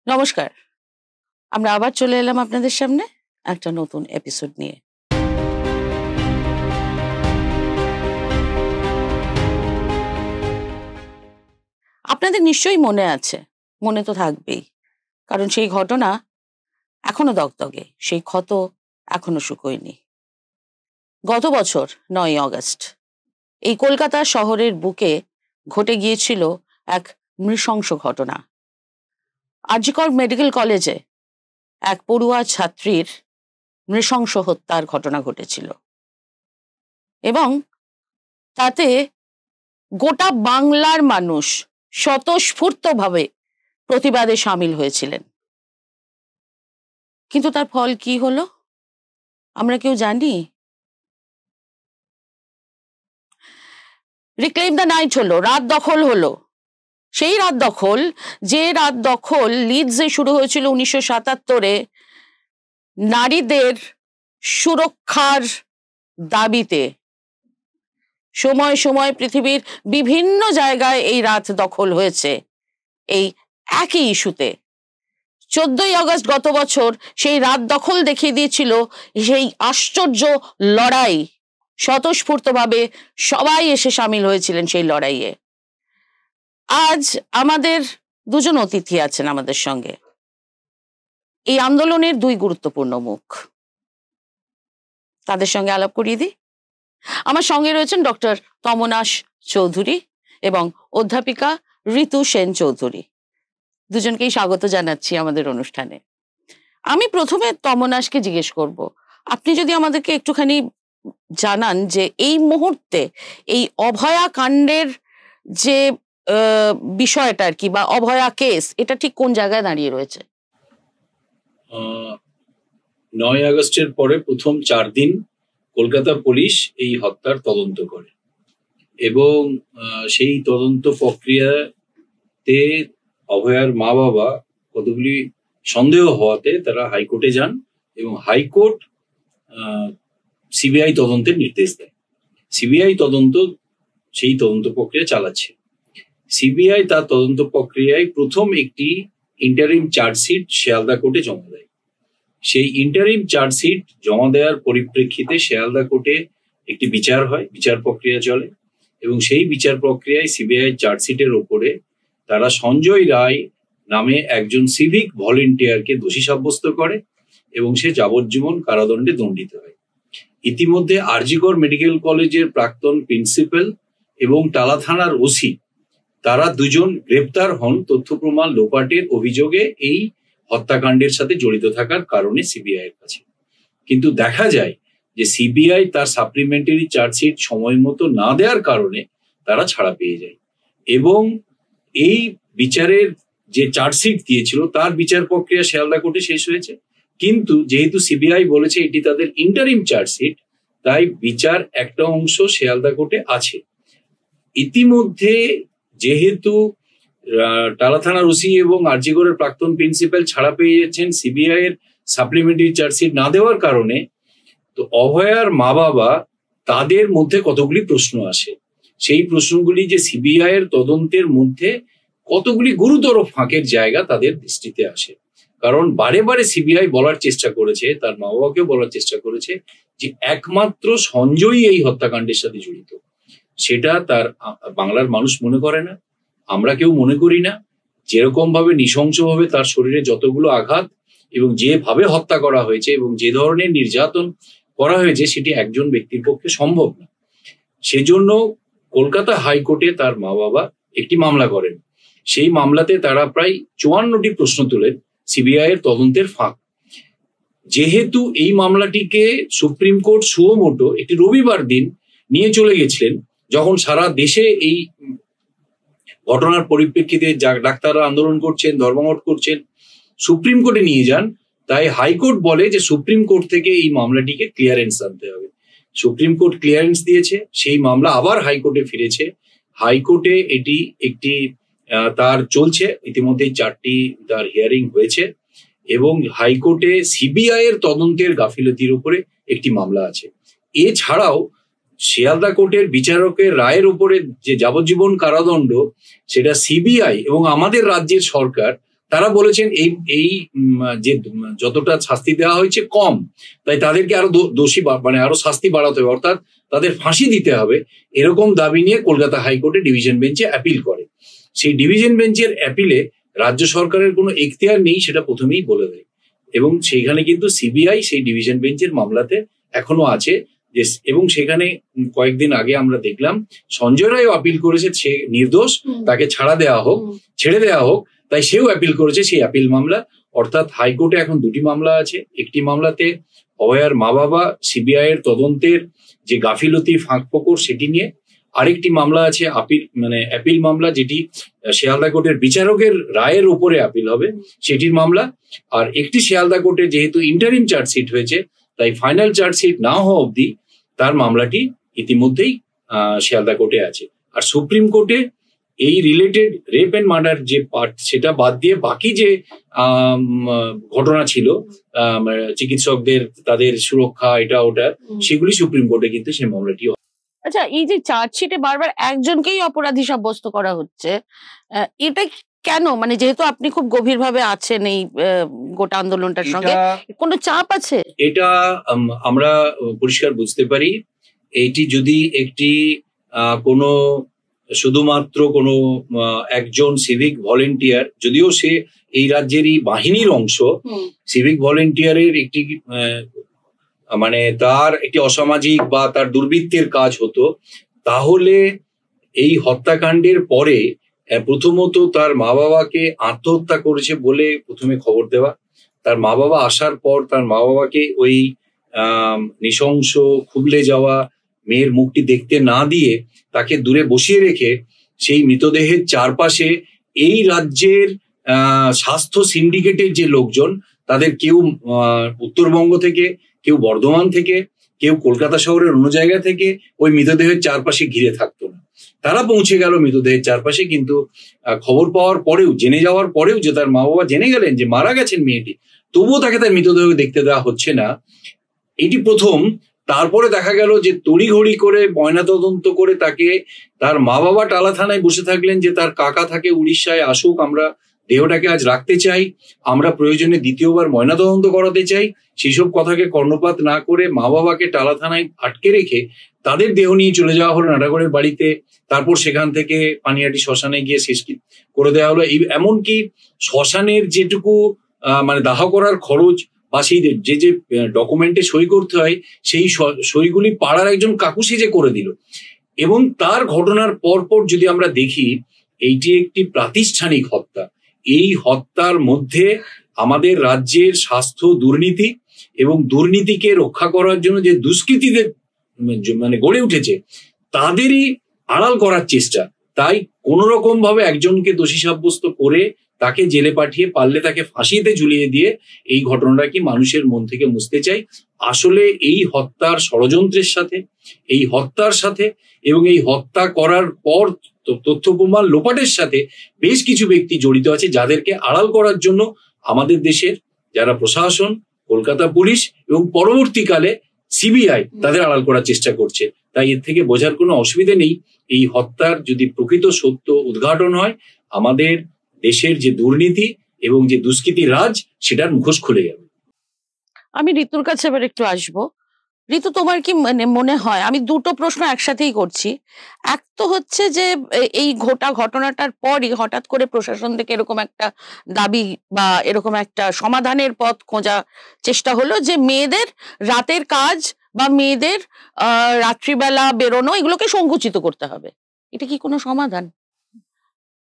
নমস্কার, আমরা আবার চলে এলাম আপনাদের সামনে একটা নতুন এপিসোড নিয়ে। আপনাদের নিশ্চয়ই মনে আছে, মনে তো থাকবেই, কারণ সেই ঘটনা এখনো দগদগে, সেই ক্ষত এখনো শুকোয়নি। গত বছর 9ই অগস্ট এই কলকাতা শহরের বুকে ঘটে গিয়েছিল এক নৃশংস ঘটনা। আর.জি. কর মেডিকেল কলেজে এক পড়ুয়া ছাত্রীর নৃশংস হত্যার ঘটনা ঘটেছিল এবং তাতে গোটা বাংলার মানুষ স্বতঃস্ফূর্তভাবে প্রতিবাদে সামিল হয়েছিলেন। কিন্তু তার ফল কি হলো আমরা কেউ জানি? রিক্লেম দ্য নাইট হলো, রাত দখল হলো। সেই রাত দখল, যে রাত দখল লিডসে শুরু হয়েছিল 1977-এ নারীদের সুরক্ষার দাবিতে। সময় সময় পৃথিবীর বিভিন্ন জায়গায় এই রাত দখল হয়েছে এই একই ইস্যুতে। 14ই অগস্ট গত বছর সেই রাত দখল দেখিয়ে দিয়েছিল সেই আশ্চর্য লড়াই। স্বতঃস্ফূর্তভাবে সবাই এসে সামিল হয়েছিলেন সেই লড়াইয়ে। আজ আমাদের দুজন অতিথি আছেন আমাদের সঙ্গে, এই আন্দোলনের দুই গুরুত্বপূর্ণ মুখ। তাদের সঙ্গে আলাপ করিয়ে দিই। আমার সঙ্গে রয়েছেন ডক্টর তমনাশ চৌধুরী এবং অধ্যাপিকা ঋতু সেন চৌধুরী। দুজনকেই স্বাগত জানাচ্ছি আমাদের অনুষ্ঠানে। আমি প্রথমে তমনাশকে জিজ্ঞেস করব, আপনি যদি আমাদেরকে একটুখানি জানান যে এই মুহূর্তে এই অভয়া কাণ্ডের যে বিষয়টা আর কি, বা অভয়া কেস, এটা ঠিক কোন জায়গায় দাঁড়িয়ে রয়েছে? 9 আগস্টের পরে প্রথম 4 দিন কলকাতা পুলিশ এই হত্যার তদন্ত করে এবং সেই তদন্ত প্রক্রিয়াতে অভয়ার মা বাবা কতগুলি সন্দেহ হওয়াতে তারা হাইকোর্টে যান এবং হাইকোর্ট সিবিআই তদন্তের নির্দেশ দেয়। সিবিআই সেই তদন্ত প্রক্রিয়া চালাচ্ছে। সিবিআই তার তদন্ত প্রক্রিয়ায় প্রথম একটি ইন্টারিম চার্জশিট শিয়ালদা কোর্টে জমা দেয়। সেই ইন্টারিম চার্জশিট জমা দেওয়ার পরিপ্রেক্ষিতে শিয়ালদা কোর্টে একটি বিচার হয়, বিচার প্রক্রিয়া চলে এবং সেই বিচার প্রক্রিয়ায় সিবিআই চার্জশিটের ওপরে তারা সঞ্জয় রায় নামে একজন সিভিক ভলেন্টিয়ারকে দোষী সাব্যস্ত করে এবং সে যাবজ্জীবন কারাদণ্ডে দণ্ডিত হয়। ইতিমধ্যে আর.জি. কর মেডিকেল কলেজের প্রাক্তন প্রিন্সিপাল এবং টালা থানার ওসি তারা দুজন গ্রেপ্তার হন তথ্য প্রমাণ লোপাটের অভিযোগে এই হত্যাকাণ্ডের সাথে জড়িত থাকার কারণে সিবিআই এর কাছে। কিন্তু দেখা যায় যে সিবিআই তার সাপ্লিমেন্টারি চার্জশিট সময় মতো না দেওয়ার কারণে তারা ছাড়া পেয়ে যায় এবং এই বিচারের যে চার্জশিট দিয়েছিল তার বিচার প্রক্রিয়া শিয়ালদা কোর্টে শেষ হয়েছে। কিন্তু যেহেতু সিবিআই বলেছে এটি তাদের ইন্টারিম চার্জশিট, তাই বিচার একটা অংশ শিয়ালদা কোর্টে আছে। ইতিমধ্যে যেহেতু টালা থানার ওসি এবং আর.জি. করের প্রাক্তন প্রিন্সিপাল ছাড়া পেয়ে যাচ্ছেন সিবিআই এর সাপ্লিমেন্টারি চার্জশিট না দেওয়ার কারণে, তো অভয়ার মা বাবা তাদের মধ্যে কতগুলি প্রশ্ন আসে। সেই প্রশ্নগুলি যে সিবিআই এর তদন্তের মধ্যে কতগুলি গুরুতর ফাঁকের জায়গা তাদের দৃষ্টিতে আসে। কারণ বারে বারে সিবিআই বলার চেষ্টা করেছে, তার মা বাবাকেও বলার চেষ্টা করেছে যে একমাত্র সঞ্জয়ই এই হত্যাকাণ্ডের সাথে জড়িত। সেটা তার বাংলার মানুষ মনে করে না, আমরা কেউ মনে করি না। যেরকম ভাবে নৃশংসভাবে তার শরীরে যতগুলো আঘাত এবং যেভাবে হত্যা করা হয়েছে এবং যে ধরনের নির্যাতন করা হয়েছে সেটি একজন ব্যক্তির পক্ষে সম্ভব না। সেজন্য কলকাতা হাইকোর্টে তার মা বাবা একটি মামলা করেন। সেই মামলাতে তারা প্রায় 54টি প্রশ্ন তোলেন সিবিআই এর তদন্তের ফাঁক। যেহেতু এই মামলাটিকে সুপ্রিম কোর্ট সুও মোটো একটি রবিবার দিন নিয়ে চলে গেছিলেন, যখন সারা দেশে এই ঘটনার পরিপ্রেক্ষিতে ডাক্তাররা আন্দোলন করছেন, ধর্মঘট করছেন, সুপ্রিম কোর্টে নিয়ে যান, তাই হাইকোর্ট বলে যে সুপ্রিম কোর্ট থেকে এই মামলাটিকে ক্লিয়ারেন্স আনতে হবে। সুপ্রিম কোর্ট ক্লিয়ারেন্স দিয়েছে, সেই মামলা আবার হাইকোর্টে ফিরেছে। হাইকোর্টে এটি একটি তার চলছে, ইতিমধ্যে 4টি তার হিয়ারিং হয়েছে এবং হাইকোর্টে সিবিআই এর তদন্তের গাফিলতির উপরে একটি মামলা আছে। এছাড়াও শিয়ালদা কোর্টের বিচারকের রায়ের উপরে যে যাবজ্জীবন কারাদণ্ড, সেটা সিবিআই এবং আমাদের রাজ্যের সরকার তারা বলেছেন এই এই যে যতটা শাস্তি দেওয়া হয়েছে কম, তাই তাদেরকে আরো দোষী মানে আরো শাস্তি বাড়াতে হবে, অর্থাৎ তাদের ফাঁসি দিতে হবে, এরকম দাবি নিয়ে কলকাতা হাইকোর্টে ডিভিশন বেঞ্চে অ্যাপিল করে। সেই ডিভিশন বেঞ্চের অ্যাপিলে রাজ্য সরকারের কোনো এখতিয়ার নেই সেটা প্রথমেই বলে দেয়, এবং সেইখানে কিন্তু সিবিআই সেই ডিভিশন বেঞ্চের মামলাতে এখনো আছে। যে এবং সেখানে কয়েকদিন আগে আমরা দেখলাম সঞ্জয় রায়ও আপিল করেছে, সে নির্দোষ, তাকে ছেড়ে দেওয়া হোক, তাই সেও অ্যাপিল করেছে সেই অ্যাপিল মামলা। অর্থাৎ হাইকোর্টে এখন দুটি মামলা আছে। একটি মামলাতে অভয়ার মা বাবা সিবিআই এর তদন্তের যে গাফিলতি ফাঁকফোকর সেটি নিয়ে, আরেকটি মামলা আছে অ্যাপিল মামলা, যেটি শিয়ালদা কোর্টের বিচারকের রায়ের উপরে আপিল হবে সেটির মামলা। আর একটি শিয়ালদা কোর্টে যেহেতু ইন্টারিম চার্জশিট হয়েছে, তাই ফাইনাল চার্জশিট না হওয়া অবধি তার মামলাটি ইতিমধ্যেই শিয়ালদা কোর্টে আছে। আর সুপ্রিম কোর্টে এই রিলেটেড রেপ এন্ড মার্ডার যে পার্ট, সেটা বাদ দিয়ে বাকি যে ঘটনা ছিল, চিকিৎসকদের তাদের সুরক্ষা এটা ওটা, সেগুলি সুপ্রিম কোর্টে কিন্তু সেই মামলাটি। আচ্ছা, এই যে চার্জশিটে বারবার একজনকেই অপরাধী সাব্যস্ত করা হচ্ছে, এটা কেন? মানে যেহেতু আপনি খুব গভীরভাবে আছেন এই গোটা আন্দোলনটার সঙ্গে, কোনো চাপ আছে? এটা আমরা পরিষ্কার বুঝতে পারি, এইটি যদি একটি কোনো শুধুমাত্র কোনো একজন সিভিক ভলেন্টিয়ার, যদিও সে এই রাজ্যেরই বাহিনীর অংশ, সিভিক ভলেন্টিয়ারের একটি মানে তার একটি অসামাজিক বা তার দুর্বৃত্তের কাজ হতো, তাহলে এই হত্যাকাণ্ডের পরে প্রথমত তার মা বাবাকে আত্মহত্যা করেছে বলে প্রথমে খবর দেওয়া, তার মা বাবা আসার পর তার মা বাবাকে ওই নৃশংস খুবলে যাওয়া মেয়ের মুখটি দেখতে না দিয়ে তাকে দূরে বসিয়ে রেখে সেই মৃতদেহের চারপাশে এই রাজ্যের স্বাস্থ্য সিন্ডিকেটের যে লোকজন, তাদের কেউ উত্তরবঙ্গ থেকে, কেউ বর্ধমান থেকে, কেউ কলকাতা শহরের অন্য জায়গা থেকে ওই মৃতদেহের চারপাশে ঘিরে থাকতো না, তারা পৌঁছে গেল মৃতদেহের চারপাশে। কিন্তু খবর পাওয়ার পরেও, জেনে যাওয়ার পরেও, যে তার মা বাবা জেনে গেলেন যে মারা গেছেন মেয়েটি, তবুও তাকে তার মৃতদেহ দেখতে দেওয়া হচ্ছে না। এটি প্রথম। তারপরে দেখা গেল যে তড়িঘড়ি করে ময়নাতদন্ত করে তাকে, তার মা বাবা টালা থানায় বসে থাকলেন যে তার কাকা থাকে উড়িষ্যায়, আসুক, আমরা দেহটাকে আজ রাখতে চাই, আমরা প্রয়োজনে দ্বিতীয়বার ময়নাতদন্ত করাতে চাই। সেসব কথাকে কর্ণপাত না করে মা বাবাকে টালা থানায় আটকে রেখে তাদের দেহ নিয়ে চলে যাওয়া হলো নাটাগড়ের বাড়িতে। তারপর সেখান থেকে পানিহাটি শ্মশানে গিয়ে শেষ করে দেওয়া হলো। এমনকি শ্মশানের যেটুকু মানে দাহ করার খরচ বা সেই যে যে ডকুমেন্টে সই করতে হয়, সেই সইগুলি পাড়ার একজন কাকু সেজে করে দিল। এবং তার ঘটনার পরপর যদি আমরা দেখি, এইটি একটি প্রাতিষ্ঠানিক হত্যা। এই হত্যার মধ্যে আমাদের রাজ্যের স্বাস্থ্য দুর্নীতি এবং দুর্নীতিকে রক্ষা করার জন্য যে দুষ্কৃতীদের মানে গড়ে উঠেছে, তাদেরই আড়াল করার চেষ্টা। তাই কোন রকম ভাবে একজনকে দোষী সাব্যস্ত করে তাকে জেলে পাঠিয়ে, পারলে তাকে ফাঁসিতে ঝুলিয়ে দিয়ে এই ঘটনাটা কি মানুষের মন থেকে মুছতে চাই। আসলে এই হত্যার ষড়যন্ত্রের সাথে, এই হত্যার সাথে এবং এই হত্যা করার পর তথ্য প্রমাণ লোপাটের সাথে বেশ কিছু ব্যক্তি জড়িত আছে, যাদেরকে আড়াল করার জন্য আমাদের দেশের যারা প্রশাসন, কলকাতা পুলিশ এবং পরবর্তীকালে সিবিআই তাদের আড়াল করার চেষ্টা করছে। তাই এর থেকে বোঝার কোনো অসুবিধা নেই, এই হত্যার যদি প্রকৃত সত্য উদ্ঘাটন হয়, আমাদের দেশের যে দুর্নীতি এবং যে দুষ্কৃতি রাজ, সেটার মুখোশ খুলে যাবে। আমি ঋতুর কাছে এবার একটু আসবো। ঋতু, তোমার কি মনে হয়, আমি দুটো প্রশ্ন একসাথেই করছি, এক তো হচ্ছে যে এই ঘটনাটার পরই হঠাৎ করে প্রশাসন থেকে এরকম একটা দাবি বা এরকম একটা সমাধানের পথ খোঁজা চেষ্টা হলো যে মেয়েদের রাতের কাজ বা মেয়েদের রাত্রিবেলা বেরোনো, এগুলোকে সংকুচিত করতে হবে। এটা কি কোনো সমাধান?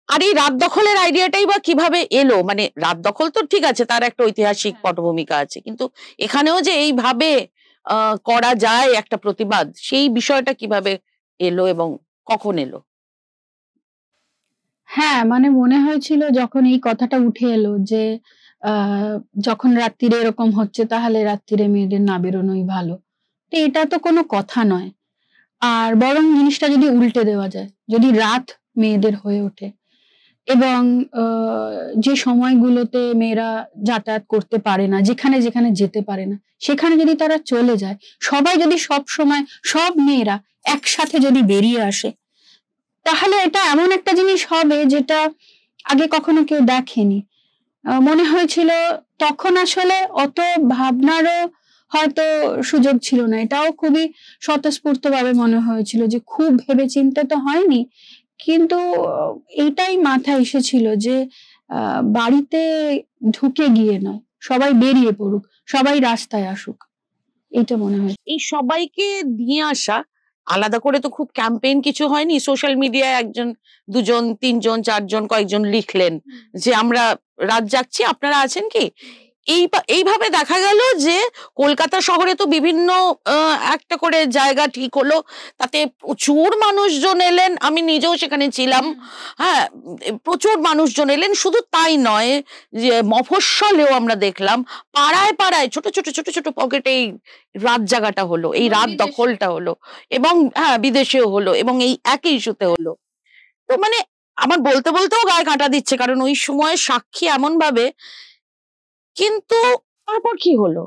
আর এই রাত দখলের আইডিয়াটাই বা কিভাবে এলো? মানে রাত দখল তো ঠিক আছে, তার একটা ঐতিহাসিক পটভূমিকা আছে, কিন্তু এখানেও যে এইভাবে করা যায় একটা প্রতিবাদ, সেই বিষয়টা কিভাবে এলো এবং কখন এলো? হ্যাঁ, মানে মনে হয়েছিল যখন এই কথাটা উঠে এলো যে যখন রাত্রিরে এরকম হচ্ছে, তাহলে রাত্রিরে মেয়েদের না বেরোনোই ভালো। তো এটা তো কোনো কথা নয়। আর বরং জিনিসটা যদি উল্টে দেওয়া যায়, যদি রাত মেয়েদের হয়ে ওঠে এবং যে সময়গুলোতে মেয়েরা যাতায়াত করতে পারে না, যেখানে যেখানে যেতে পারে না, সেখানে যদি তারা চলে যায়, সবাই যদি সব সময় সব মেয়েরা একসাথে যদি বেরিয়ে আসে, তাহলে এটা এমন একটা জিনিস হবে যেটা আগে কখনো কেউ দেখেনি। মনে হয়েছিল তখন আসলে অত ভাবনারও হয়তো সুযোগ ছিল না, এটাও খুবই স্বতঃস্ফূর্ত ভাবে মনে হয়েছিল যে খুব ভেবেচিন্তে তো হয়নি, কিন্তু এইটাই মাথায় এসেছিল যে বাড়িতে ঢুকে গিয়ে নয়, সবাই বেরিয়ে পড়ুক, সবাই রাস্তায় আসুক, এটা মনে হয়। এই সবাইকে নিয়ে আসা, আলাদা করে তো খুব ক্যাম্পেইন কিছু হয়নি, সোশ্যাল মিডিয়ায় একজন দুজন তিনজন চারজন কয়েকজন লিখলেন যে আমরা রাত জাগছি, আপনারা আছেন কি, এইভাবে দেখা গেল যে কলকাতা শহরে তো বিভিন্ন একটা করে জায়গা ঠিক হলো, তাতে প্রচুর মানুষজন এলেন, আমি নিজেও সেখানে ছিলাম। হ্যাঁ, প্রচুর মানুষজন এলেন, শুধু তাই নয়, যে মফস্বলেও আমরা দেখলাম পাড়ায় পাড়ায় ছোট ছোট ছোট ছোট পকেটে এই রাত জাগাটা হলো, এই রাত দখলটা হলো, এবং হ্যাঁ বিদেশেও হলো, এবং এই একই ইস্যুতে হলো। তো মানে আমার বলতে বলতেও গায়ে কাঁটা দিচ্ছে, কারণ ওই সময় সাক্ষী এমন ভাবে। কিন্তু তারপর কি হলো,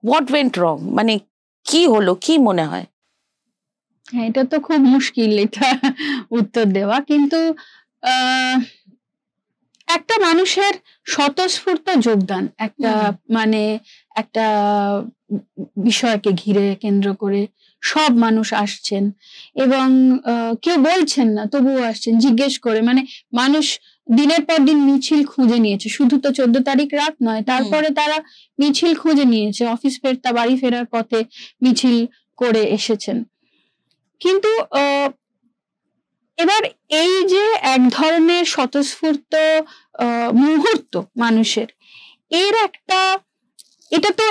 হোয়াট ওয়েন্ট রং, মানে কি হলো, কি মনে হয়? হ্যাঁ, এটা তো খুব মুশকিল এটা উত্তর দেওয়া, কিন্তু একটা মানুষের স্বতঃস্ফূর্ত যোগদান একটা মানে একটা বিষয়কে ঘিরে কেন্দ্র করে সব মানুষ আসছেন, এবং কেউ বলছেন না তবুও আসছেন জিজ্ঞেস করে, মানে মানুষ দিনের পর দিন মিছিল খুঁজে নিয়েছে, শুধু তো 14 তারিখ রাত নয়, তারপরে তারা মিছিল খুঁজে নিয়েছে, অফিস ফেরতা বাড়ি ফেরার পথে মিছিল করে এসেছেন। কিন্তু এবার এই যে এক ধরনের স্বতঃস্ফূর্ত মুহূর্ত মানুষের, এর একটা, এটা তো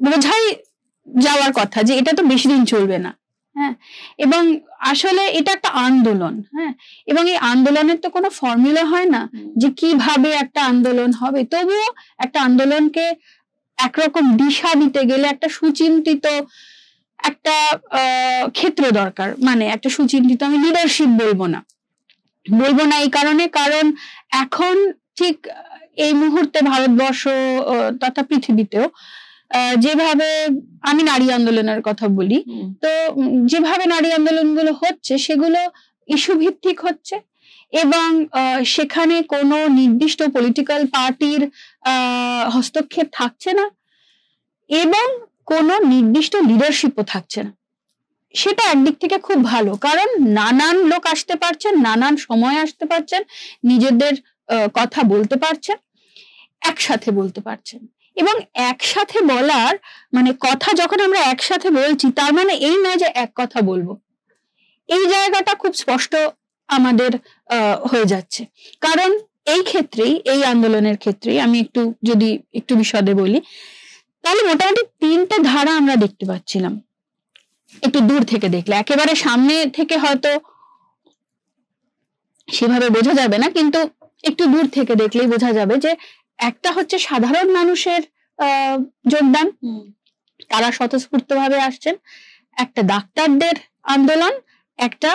বোঝাই যাওয়ার কথা যে এটা তো বেশি দিন চলবে না। হ্যাঁ, এবং আসলে এটা একটা আন্দোলন। হ্যাঁ, এবং এই আন্দোলনের তো কোনো ফর্মুলা হয় না যে কিভাবে একটা আন্দোলন হবে, তবুও একটা আন্দোলনকে একরকম দিশা দিতে গেলে একটা সুচিন্তিত একটা ক্ষেত্র দরকার, মানে একটা সুচিন্তিত, আমি লিডারশিপ বলবো না এই কারণে, কারণ এখন ঠিক এই মুহূর্তে ভারতবর্ষ তথা পৃথিবীতেও যেভাবে, আমি নারী আন্দোলনের কথা বলি, তো যেভাবে নারী আন্দোলনগুলো হচ্ছে সেগুলো ইস্যু ভিত্তিক হচ্ছে, এবং সেখানে কোনো নির্দিষ্ট পলিটিক্যাল পার্টির হস্তক্ষেপ থাকছে না, এবং কোনো নির্দিষ্ট লিডারশিপও থাকছে না। সেটা একদিক থেকে খুব ভালো, কারণ নানান লোক আসতে পারছেন, নানান সময় আসতে পারছেন, নিজেদের কথা বলতে পারছেন, একসাথে বলতে পারছেন, এবং একসাথে বলার মানে কথা যখন আমরা একসাথে বলছি, তার মানে এই নয় যে এক কথা বলবো, এই জায়গাটা খুব স্পষ্ট আমাদের হয়ে যাচ্ছে। কারণ এই ক্ষেত্রেই, এই আন্দোলনের ক্ষেত্রেই আমি একটু বিশদে বলি, তাহলে মোটামুটি 3টে ধারা আমরা দেখতে পাচ্ছিলাম একটু দূর থেকে দেখলে। একেবারে সামনে থেকে হয়তো সেভাবে বোঝা যাবে না, কিন্তু একটু দূর থেকে দেখলেই বোঝা যাবে যে একটা হচ্ছে সাধারণ মানুষের যোগদান, তারা স্বতঃস্ফূর্ত ভাবে আসছেন, একটা ডাক্তারদের আন্দোলন, একটা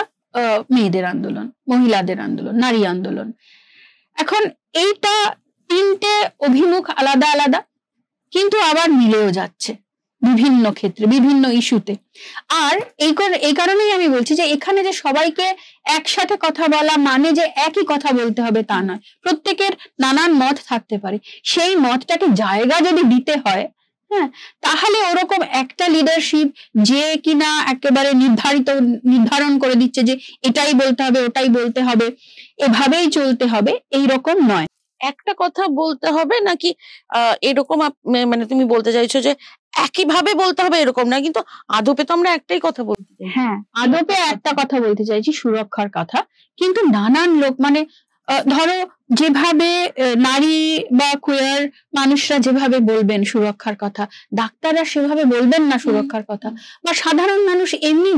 মেয়েদের আন্দোলন, মহিলাদের আন্দোলন, নারী আন্দোলন। এখন এইটা 3টে অভিমুখ আলাদা আলাদা, কিন্তু আবার মিলেও যাচ্ছে বিভিন্ন ক্ষেত্রে, বিভিন্ন ইস্যুতে। আর এই কারণেই আমি বলছি যে এখানে যে সবাইকে একসাথে কথা বলা মানে যে একই কথা বলতে হবে তা নয়, প্রত্যেকের নানান মত থাকতে পারে, সেই মতটাকে জায়গা যদি দিতে হয়, হ্যাঁ, তাহলে ওরকম একটা লিডারশিপ যে কিনা একেবারে নির্ধারণ করে দিচ্ছে যে এটাই বলতে হবে, ওটাই বলতে হবে, এভাবেই চলতে হবে, এইরকম নয়। একটা কথা বলতে হবে নাকি এরকম, মানে তুমি বলতে চাইছো যে একইভাবে বলতে হবে এরকম না, কিন্তু আদপে তো আমরা একটাই কথা বলতে চাই। হ্যাঁ, আদপে একটা কথা বলতে চাইছি, সুরক্ষার কথা, কিন্তু নানান লোক, মানে ধরো যেভাবে নারী বা কুয়ার মানুষরা যেভাবে বলবেন সুরক্ষার কথা, ডাক্তাররা সেভাবে বলবেন না সুরক্ষার কথা, বা সাধারণ মানুষ এমনি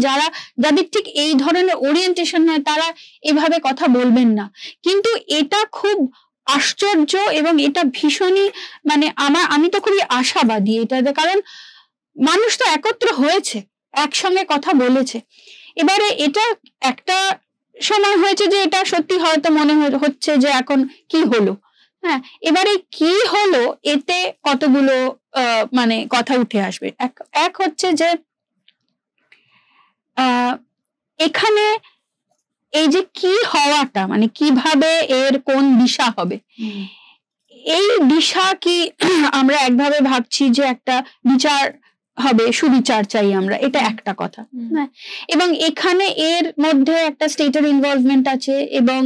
যাদের ঠিক এই ধরনের ওরিয়েন্টেশন নয়, তারা এভাবে কথা বলবেন না। কিন্তু এটা খুব আশ্চর্য, এবং এটা ভীষণই, মানে আমি তো খুবই আশাবাদী এটাতে, কারণ মানুষ তো একত্র হয়েছে, একসঙ্গে কথা বলেছে। এবারে এটা একটা সময় হয়েছে যে এটা সত্যি হয়তো মনে হচ্ছে যে এখন কি হলো, হ্যাঁ, এবারে কি হলো এতে কতগুলো মানে কথা উঠে আসবে। এক হচ্ছে যে এখানে এই যে কি হওয়াটা, মানে কিভাবে এর কোন দিশা হবে, এই দিশা কি আমরা একভাবে ভাবছি যে একটা বিচার হবে, সুবিচার চাই আমরা, এটা একটা কথা। হ্যাঁ, এবং এখানে এর মধ্যে একটা স্টেটের ইনভলভমেন্ট আছে, এবং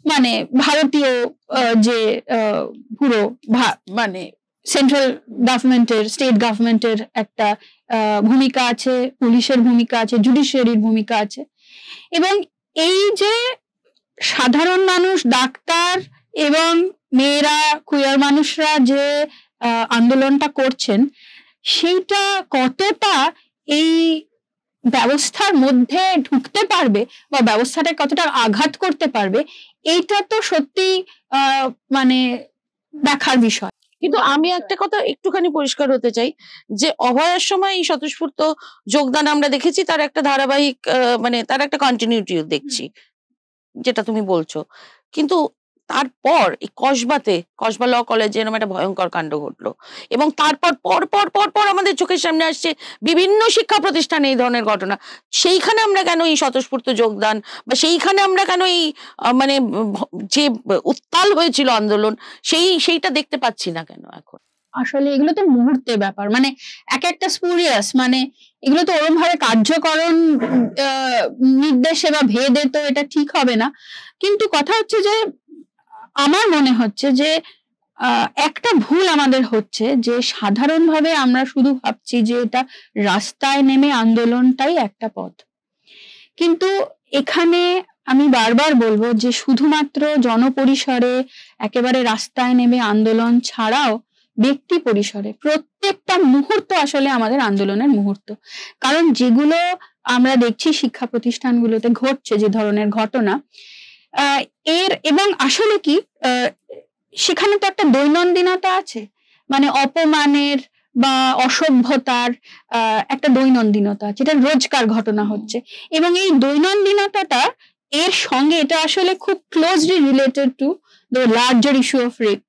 মানে ভারতীয় যে পুরো মানে সেন্ট্রাল গভর্নমেন্টের, স্টেট গভর্নমেন্টের একটা ভূমিকা আছে, পুলিশের ভূমিকা আছে, জুডিশিয়ারির ভূমিকা আছে। এবং এই যে সাধারণ মানুষ, ডাক্তার এবং মেয়েরা, কুয়ার মানুষরা যে আন্দোলনটা করছেন, সেইটা কতটা এই ব্যবস্থার মধ্যে ঢুকতে পারবে বা ব্যবস্থাটা কতটা আঘাত করতে পারবে, এইটা তো সত্যি মানে দেখার বিষয়। কিন্তু আমি একটা কথা একটুখানি পরিষ্কার হতে চাই, যে অভয়ার সময় এই স্বতঃস্ফূর্ত যোগদান আমরা দেখেছি, তার একটা ধারাবাহিক মানে তার একটা কন্টিনিউটিও দেখছি, যেটা তুমি বলছো। কিন্তু তারপর এই কসবা ল কলেজে এরকম একটা ভয়ঙ্কর কাণ্ড ঘটলো, এবং তারপর পর পর পর পর আমাদের চোখের সামনে আসছে বিভিন্ন শিক্ষা প্রতিষ্ঠানে এই ধরনের ঘটনা। সেইখানে আমরা কেন এই স্বতঃস্ফূর্ত যোগদান, বা সেইখানে আমরা কেন এই মানে যে উত্তাল হয়েছিল আন্দোলন, সেইটা দেখতে পাচ্ছি না কেন এখন? আসলে এগুলো তো মুহূর্তের ব্যাপার, মানে এক একটা স্পুরিয়াস, মানে এগুলো তো ওরম ভাবে কার্যকরণ নির্দেশে বা ভেদে তো এটা ঠিক হবে না। কিন্তু কথা হচ্ছে যে আমার মনে হচ্ছে যে একটা ভুল আমাদের হচ্ছে, যে সাধারণভাবে আমরা শুধু ভাবছি যে এটা রাস্তায় নেমে আন্দোলনটাই একটা পথ। কিন্তু এখানে আমি বারবার বলবো যে শুধুমাত্র জনপরিসরে একেবারে রাস্তায় নেমে আন্দোলন ছাড়াও ব্যক্তি পরিসরে প্রত্যেকটা মুহূর্ত আসলে আমাদের আন্দোলনের মুহূর্ত। কারণ যেগুলো আমরা দেখছি শিক্ষা প্রতিষ্ঠানগুলোতে ঘটছে, যে ধরনের ঘটনা, এর এবং আসলে কি সেখানে তো একটা দৈনন্দিনতা আছে, মানে অপমানের বা অসভ্যতার একটা দৈনন্দিনতা আছে, এটা রোজকার ঘটনা হচ্ছে। এবং এই দৈনন্দিনতাটা এর সঙ্গে এটা আসলে খুব closely related to the larger issue of rape.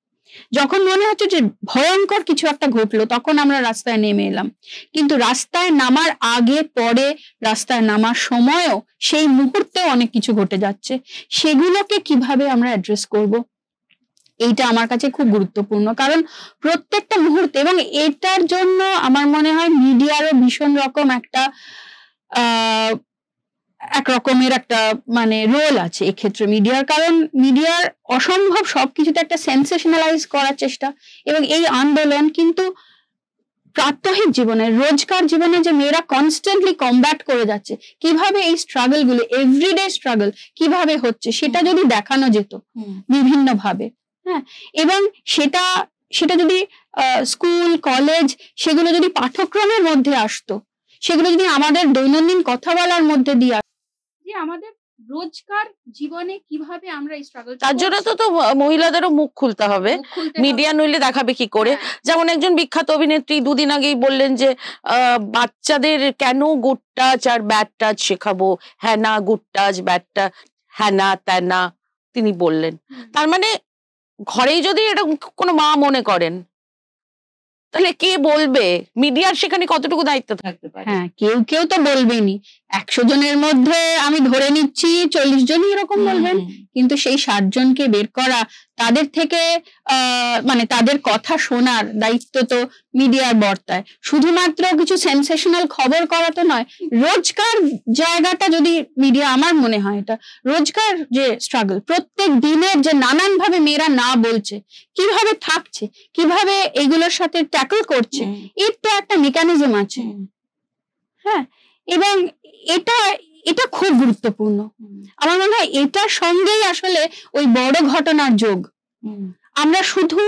যখন মনে হচ্ছে যে ভয়ঙ্কর কিছু একটা ঘটলো, তখন আমরা রাস্তায় নেমে এলাম। কিন্তু রাস্তায় নামার আগে, পরে, রাস্তায় নামার সময়ও, সেই মুহূর্তেও অনেক কিছু ঘটে যাচ্ছে। সেগুলোকে কিভাবে আমরা অ্যাড্রেস করব, এইটা আমার কাছে খুব গুরুত্বপূর্ণ। কারণ প্রত্যেকটা মুহূর্তে, এবং এটার জন্য আমার মনে হয় মিডিয়ারও ভীষণ রকম একটা এক রকমের একটা মানে রোল আছে এক্ষেত্রে মিডিয়ার। কারণ মিডিয়ার অসম্ভব সবকিছুতে একটা সেন্সেশনালাইজ করার চেষ্টা, এবং এই আন্দোলন কিন্তু প্রাত্যহিক জীবনে, রোজকার জীবনে যে মেয়েরা কনস্ট্যান্টলি কমব্যাট করে যাচ্ছে, কিভাবে এই স্ট্রাগল গুলো, এভরিডে স্ট্রাগল কিভাবে হচ্ছে, সেটা যদি দেখানো যেত বিভিন্ন ভাবে, হ্যাঁ, এবং সেটা যদি স্কুল, কলেজ, সেগুলো যদি পাঠ্যক্রমের মধ্যে আসতো, সেগুলো যদি আমাদের দৈনন্দিন কথা বলার মধ্যে দিয়ে যে আমাদের রোজকার জীবনে কিভাবে আমরা এই স্ট্রাগল, তার জন্য তো মহিলাদেরও মুখ খুলতে হবে, মিডিয়া নইলে দেখাবে কি করে? যেমন একজন বিখ্যাত অভিনেত্রী দুদিন আগেই বললেন যে বাচ্চাদের কেন গুড টাচ আর ব্যাড টাচ শেখাবো, হ্যাঁ না গুড টাচ, ব্যাড টাচ, হ্যাঁ না ত্যান না, তিনি বললেন। তার মানে ঘরেই যদি এটা কোনো মা মনে করেন, তাহলে কে বলবে? মিডিয়ার সেখানে কতটুকু দায়িত্ব থাকতে পারে? হ্যাঁ, কেউ তো বলবেনই। 100 জনের মধ্যে আমি ধরে নিচ্ছি 40 জনই এরকম বলবেন, কিন্তু সেই 60 জনকে বের করা, তাদের থেকে মানে তাদের কথা শোনার দায়িত্ব তো মিডিয়ার বর্তায়। শুধুমাত্র কিছু সেন্সেশনাল খবর করা তো নয়, রোজকার জায়গাটা যদি মিডিয়া, আমার মনে হয় এটা রোজকার যে স্ট্রাগল, প্রত্যেক দিনের যে নানান ভাবে মেয়েরা না বলছে, কিভাবে থাকছে, কিভাবে এইগুলোর সাথে ট্যাকল করছে, এর তো একটা মেকানিজম আছে। হ্যাঁ, এবং এটা খুব গুরুত্বপূর্ণ। আমার মনে হয় এটার সঙ্গেই আসলে ওই বড় ঘটনার যোগ। আমরা শুধু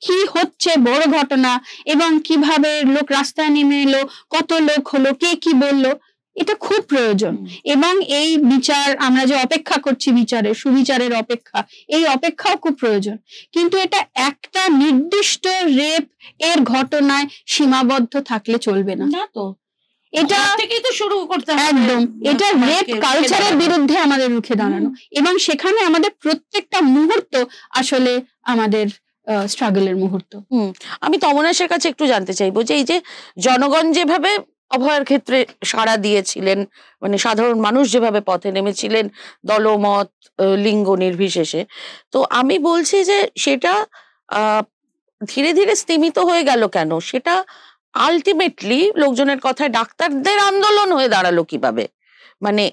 কি হচ্ছে বড় ঘটনা, এবং কিভাবে লোক রাস্তায় নেমে এলো, কত লোক হলো, কে কি বললো, এটা খুব প্রয়োজন। এবং এই বিচার, আমরা যে অপেক্ষা করছি বিচারের, সুবিচারের অপেক্ষা, এই অপেক্ষাও খুব প্রয়োজন। কিন্তু এটা একটা নির্দিষ্ট রেপ এর ঘটনায় সীমাবদ্ধ থাকলে চলবে না। না তো, এটা থেকেই তো শুরু করতে হবে। একদম, এটা রেপ কালচারের বিরুদ্ধে আমাদের রুখে দাঁড়ানো, এবং সেখানে আমাদের প্রত্যেকটা মুহূর্ত আসলে আমাদের স্ট্রাগলের মুহূর্ত। আমি তমনাশের কাছে একটু জানতে চাইবো যে এই যে জনগণ যেভাবে অভয়ার ক্ষেত্রে সাড়া দিয়েছিলেন, মানে সাধারণ মানুষ যেভাবে পথে নেমেছিলেন দলমত লিঙ্গ নির্বিশেষে। তো আমি বলছি যে সেটা আহ ধীরে ধীরে স্তিমিত হয়ে গেল কেন? সেটা আলটিমেটলি লোকজনের কথায় ডাক্তারদের আন্দোলন হয়ে দাঁড়ালো কিভাবে? মানে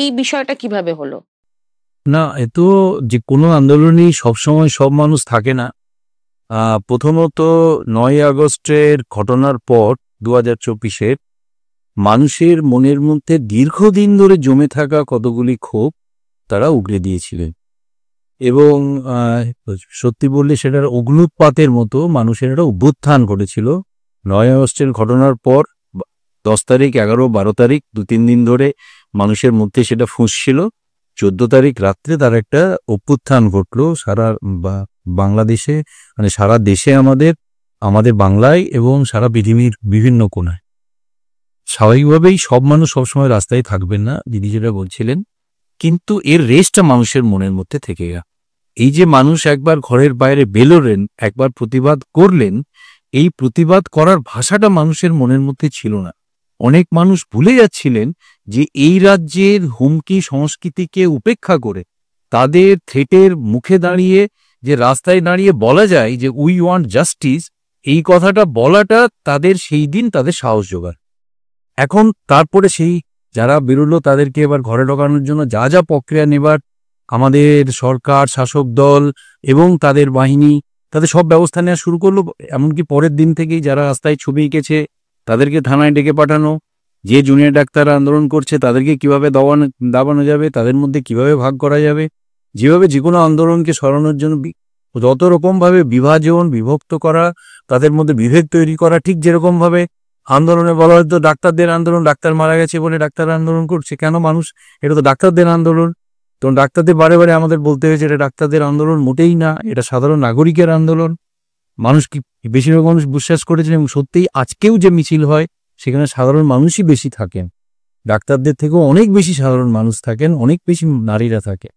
এই বিষয়টা কিভাবে হলো? না, এ তো যে কোনো আন্দোলনই সবসময় সব মানুষ থাকে না। প্রথমত 9ই আগস্টের ঘটনার পর 2024-এর মানুষের মনের মধ্যে দীর্ঘদিন ধরে জমে থাকা কতগুলি ক্ষোভ তারা উগরে দিয়েছিলেন, এবং সত্যি বললে সেটার অগ্নুৎপাতের মতো মানুষের একটা অভ্যুত্থান ঘটেছিল 9ই আগস্টের ঘটনার পর। 10 তারিখ, 11, 12 তারিখ 2-3 দিন ধরে মানুষের মধ্যে সেটা ফুঁসছিল। 14 তারিখ রাত্রে তার একটা অভ্যুত্থান ঘটলো সারা বাংলাদেশে, মানে সারা দেশে, আমাদের বাংলায় এবং সারা পৃথিবীর বিভিন্ন কোণায়। স্বাভাবিকভাবেই সব মানুষ সবসময় রাস্তায় থাকবেন না, দিদি যেটা বলছিলেন, কিন্তু এর রেশটা মানুষের মনের মধ্যে থেকে গেল। এই যে মানুষ একবার ঘরের বাইরে বেরোলেন, একবার প্রতিবাদ করলেন, এই প্রতিবাদ করার ভাষাটা মানুষের মনের মধ্যে ছিল না। অনেক মানুষ ভুলে যাচ্ছিলেন যে এই রাজ্যের হুমকি সংস্কৃতিকে উপেক্ষা করে তাদের থ্রেটের মুখে দাঁড়িয়ে যে রাস্তায় দাঁড়িয়ে বলা যায় যে উই ওয়ান্ট জাস্টিস, এই কথাটা বলাটা তাদের সেই দিন তাদের সাহস জোগায়। এখন তারপরে সেই যারা বেরোলো তাদেরকে এবার ঘরে ঢোকানোর জন্য যা যা প্রক্রিয়া নেবার আমাদের সরকার, শাসক দল এবং তাদের বাহিনী, তাদের সব ব্যবস্থা নেওয়া শুরু করলো। এমনকি পরের দিন থেকেই যারা রাস্তায় ছবি এঁকেছে তাদেরকে থানায় ডেকে পাঠানো, যে জুনিয়র ডাক্তাররা আন্দোলন করছে তাদেরকে কিভাবে দাবানো যাবে, তাদের মধ্যে কিভাবে ভাগ করা যাবে, যেভাবে যে কোনো আন্দোলনকে সরানোর জন্য যত রকমভাবে বিভাজন, বিভক্ত করা, তাদের মধ্যে বিভেদ তৈরি করা। ঠিক যেরকমভাবে আন্দোলনে বলা হয়তো ডাক্তারদের আন্দোলন, ডাক্তার মারা গেছে বলে ডাক্তার আন্দোলন করছে, কেন মানুষ, এটা তো ডাক্তারদের আন্দোলন। তো ডাক্তারদের বারে বারে আমাদের বলতে হয়েছে এটা ডাক্তারদের আন্দোলন মোটেই না, এটা সাধারণ নাগরিকের আন্দোলন। মানুষ কি, বেশিরভাগ মানুষ বিশ্বাস করেছেন, এবং সত্যিই আজকেও যে মিছিল হয় সেখানে সাধারণ মানুষই বেশি থাকেন, ডাক্তারদের থেকেও অনেক বেশি সাধারণ মানুষ থাকেন, অনেক বেশি নারীরা থাকে।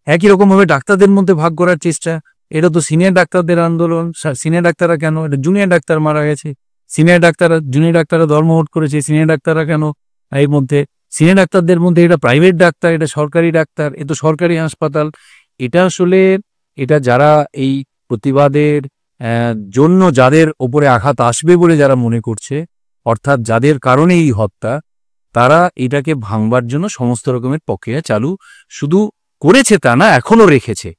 একই রকমভাবে ডাক্তারদের মধ্যে ভাগ করার চেষ্টা, এটা তো সিনিয়র ডাক্তারদের আন্দোলন। সিনিয়র ডাক্তাররা কেন, এটা জুনিয়র ডাক্তার মারা গেছে, জুনিয়র ডাক্তাররা ধর্মঘট করেছে, সিনিয়র ডাক্তাররা কেন এর মধ্যে, সিনিয়র ডাক্তারদের মধ্যে এটা প্রাইভেট ডাক্তার, এটা সরকারি ডাক্তার, এ তো সরকারি হাসপাতাল। এটা আসলে এটা যারা এই প্রতিবাদের জন্য যাদের ওপরে আঘাত আসবে বলে যারা মনে করছে, অর্থাৎ যাদের কারণে এই হত্যা, তারা এটাকে ভাঙবার জন্য সমস্ত রকমের প্রক্রিয়া চালু শুধু করেছে তা না, এখনো রেখেছে,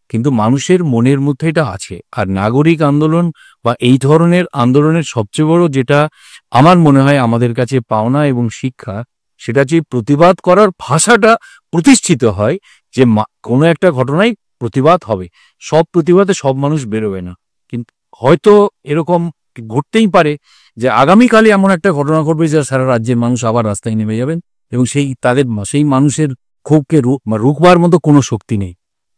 কিন্তু মানুষের মনের মধ্যে এটা আছে। আর নাগরিক আন্দোলন বা এই ধরনের আন্দোলনের সবচেয়ে বড় যেটা আমার মনে হয় আমাদের কাছে পাওনা এবং শিক্ষা, সেটা যে প্রতিবাদ করার ভাষাটা প্রতিষ্ঠিত হয়, যে কোনো একটা ঘটনায় প্রতিবাদ হবে, সব প্রতিবাদে সব মানুষ বেরোবে না, কিন্তু হয়তো এরকম ঘটতেই পারে যে আগামীকালে এমন একটা ঘটনা ঘটবে যে সারা রাজ্যের মানুষ আবার রাস্তায় নেমে যাবেন, এবং সেই মানুষের ক্ষোভকে রুখবার মতো কোনো শক্তি নেই।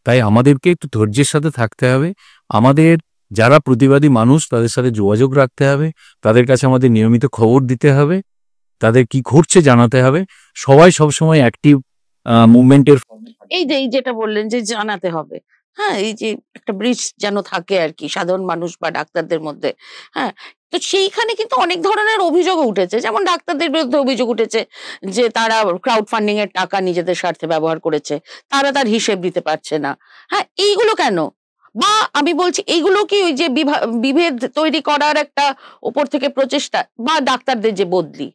তাই আমাদেরকে একটু ধৈর্যের সাথে থাকতে হবে, আমাদের যারা প্রতিবাদী মানুষ তাদের সাথে যোগাযোগ রাখতে হবে, তাদের কাছে আমাদের নিয়মিত খবর দিতে হবে, তাদের কি ঘটছে জানাতে হবে, সবাই সবসময় অ্যাক্টিভ মুভমেন্টের। এই যেটা বললেন যে জানাতে হবে, হ্যাঁ, এই যে একটা ব্রিজ যেন থাকে আর কি সাধারণ মানুষ বা ডাক্তারদের মধ্যে। হ্যাঁ, তো সেইখানে কিন্তু অনেক ধরনের অভিযোগও উঠেছে, যেমন ডাক্তারদের বিরুদ্ধে অভিযোগ উঠেছে যে তারা ক্রাউড ফান্ডিং এর টাকা নিজেদের স্বার্থে ব্যবহার করেছে, তারা তার হিসেব দিতে পারছে না। হ্যাঁ, এইগুলো কেন? বা আমি বলছি এইগুলো কি ওই যে বিভেদ তৈরি করার একটা উপর থেকে প্রচেষ্টা, বা ডাক্তারদের যে বদলি,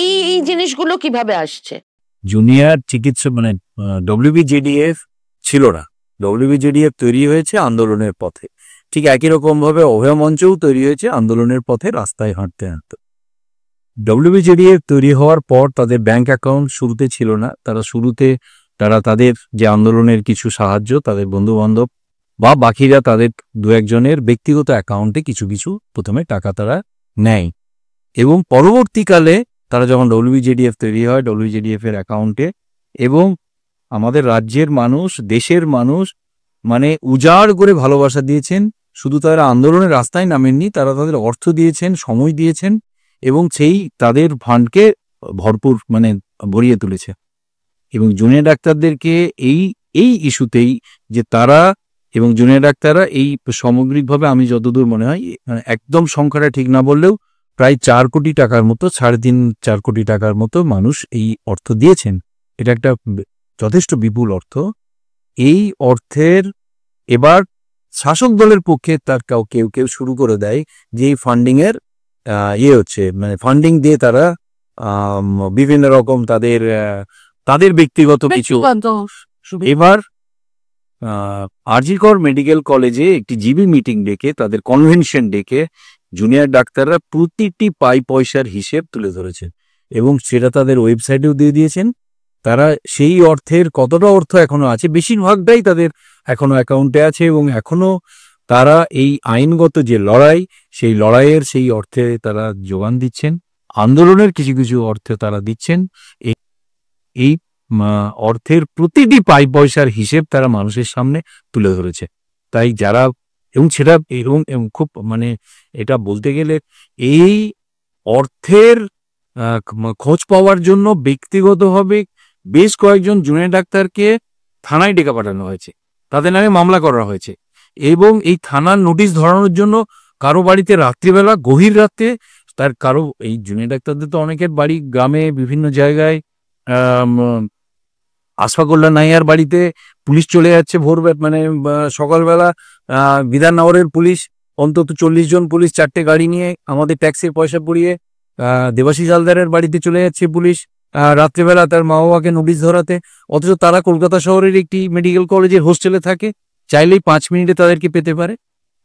এই জিনিসগুলো কিভাবে আসছে? জুনিয়র চিকিৎসক মানে WBJDF ছিল না, WBJDF তৈরি হয়েছে আন্দোলনের পথে, ঠিক একই রকম ভাবে অভয় মঞ্চও তৈরি হয়েছে আন্দোলনের পথে রাস্তায় হাঁটতে হাঁটতে। WBJDF তৈরি হওয়ার পর তাদের ব্যাংক অ্যাকাউন্ট শুরুতে ছিল না, তারা তাদের যে আন্দোলনের কিছু সাহায্য তাদের বন্ধু বান্ধব বা বাকিরা তাদের দু একজনের ব্যক্তিগত অ্যাকাউন্টে কিছু কিছু প্রথমে টাকা তারা নেয়, এবং পরবর্তীকালে তারা যখন WBJDF তৈরি হয় WBJDF এর অ্যাকাউন্টে, এবং আমাদের রাজ্যের মানুষ, দেশের মানুষ মানে উজাড় করে ভালোবাসা দিয়েছেন। শুধু তারা আন্দোলনের রাস্তায় নামেননি, তারা তাদের অর্থ দিয়েছেন, সময় দিয়েছেন, এবং সেই তাদের ফান্ডকে ভরপুর মানে ভরিয়ে তুলেছে। এবং জুনিয়র ডাক্তারদেরকে এই ইস্যুতেই যে তারা এবং জুনিয়র ডাক্তাররা এই সামগ্রিকভাবে আমি যতদূর মনে হয়, একদম সংখ্যাটা ঠিক না বললেও প্রায় 4 কোটি টাকার মতো, 3.5-4 কোটি টাকার মতো মানুষ এই অর্থ দিয়েছেন। এটা একটা যথেষ্ট বিপুল অর্থ। এই অর্থের এবার শাসক দলের পক্ষে তার কেউ কেউ শুরু করে দেয় যে এই ফান্ডিং এর হচ্ছে, মানে ফান্ডিং দিয়ে তারা বিভিন্ন রকম তাদের ব্যক্তিগত কিছু। এবার আরজিকর মেডিকেল কলেজে একটি জিবি মিটিং ডেকে, তাদের কনভেনশন ডেকে জুনিয়র ডাক্তাররা প্রতিটি পয়সার হিসেব তুলে ধরেছেন এবং সেটা তাদের ওয়েবসাইটেও দিয়ে দিয়েছেন। তারা সেই অর্থের কতটা অর্থ এখনো আছে, বেশিরভাগটাই তাদের এখনো অ্যাকাউন্টে আছে এবং এখনো তারা এই আইনগত যে লড়াই, সেই লড়াইয়ের সেই অর্থে তারা যোগান দিচ্ছেন। আন্দোলনের কিছু কিছু অর্থে তারা দিচ্ছেন। এই অর্থের প্রতিটি পয়সার হিসেব তারা মানুষের সামনে তুলে ধরেছে। তাই যারা এবং সেটা এবং খুব মানে এটা বলতে গেলে এই অর্থের খোঁজ পাওয়ার জন্য ব্যক্তিগতভাবে বেশ কয়েকজন জুনিয়র ডাক্তারকে থানায় ডেকে পাঠানো হয়েছে, তাদের নামে মামলা করা হয়েছে এবং এই থানার নোটিশ ধরানোর জন্য কারো বাড়িতে রাত্রিবেলা গভীর রাতে এই জুনিয়র ডাক্তারদের তো অনেকের বাড়ি গ্রামে বিভিন্ন জায়গায়, আশফাকুল্লাহ নাইয়ার বাড়িতে পুলিশ চলে যাচ্ছে মানে সকালবেলা। বিধাননগরের পুলিশ অন্তত 40 জন পুলিশ 4টে গাড়ি নিয়ে আমাদের ট্যাক্সির পয়সা পুড়িয়ে দেবাশিস হালদারের বাড়িতে চলে যাচ্ছে পুলিশ রাত্রিবেলা তার মা বাবাকে নোটিশ ধরাতে, অথচ তারা কলকাতা শহরের একটি মেডিকেল কলেজের হোস্টেলে থাকে, চাইলেই 5 মিনিটে তাদেরকে পেতে পারে।